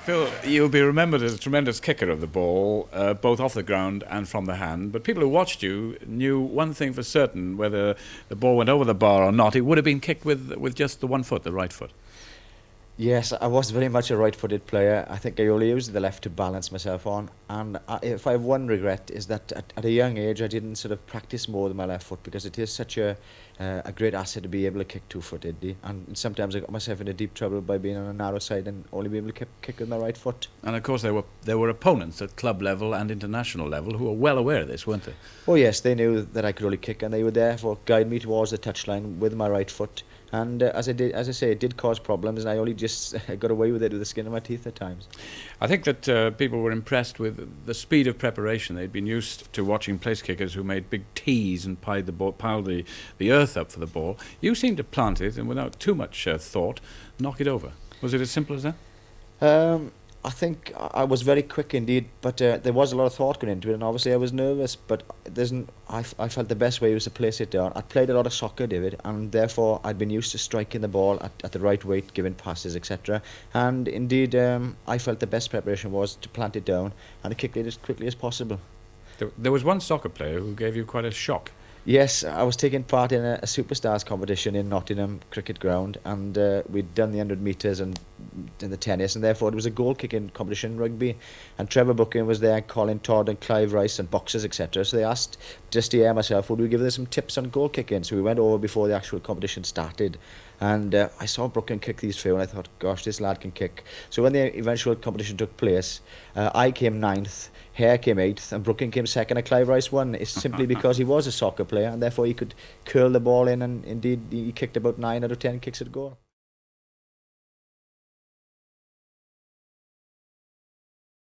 Phil, you'll be remembered as a tremendous kicker of the ball, both off the ground and from the hand. But people who watched you knew one thing for certain: whether the ball went over the bar or not, it would have been kicked with just the one foot, the right foot. Yes, I was very much a right-footed player. I think I only used the left to balance myself on. And if I have one regret, is that at a young age I didn't sort of practice more with my left foot, because it is such a great asset to be able to kick two-footed. And sometimes I got myself into deep trouble by being on a narrow side and only be able to kick with my right foot. And of course there were opponents at club level and international level who were well aware of this, weren't they? Oh yes, they knew that I could only kick, and they would therefore guide me towards the touchline with my right foot. And as I say, it did cause problems, and I only just got away with it with the skin of my teeth at times. I think that people were impressed with the speed of preparation. They'd been used to watching place kickers who made big tees and piled the earth up for the ball. You seemed to plant it, and without too much thought, knock it over. Was it as simple as that? I think I was very quick indeed, but there was a lot of thought going into it, and obviously I was nervous, but I felt the best way was to place it down. I'd played a lot of soccer, David, and therefore I'd been used to striking the ball at the right weight, giving passes, etc. And indeed, I felt the best preparation was to plant it down and to kick it as quickly as possible. There was one soccer player who gave you quite a shock. Yes, I was taking part in a Superstars competition in Nottingham Cricket Ground, and we'd done the 100 metres and in the tennis, and therefore it was a goal kicking competition in rugby. And Trevor Booking was there, Colin Todd and Clive Rice and boxers, etc. So they asked just and myself, would we give them some tips on goal kicking? So we went over before the actual competition started, and I saw Booking kick these few, and I thought, gosh, this lad can kick. So when the eventual competition took place, I came 9th, Hare came 8th, and Brooking came 2nd, and Clive Rice won. It's simply because he was a soccer player, and therefore he could curl the ball in, and indeed he kicked about 9 out of 10 kicks at goal.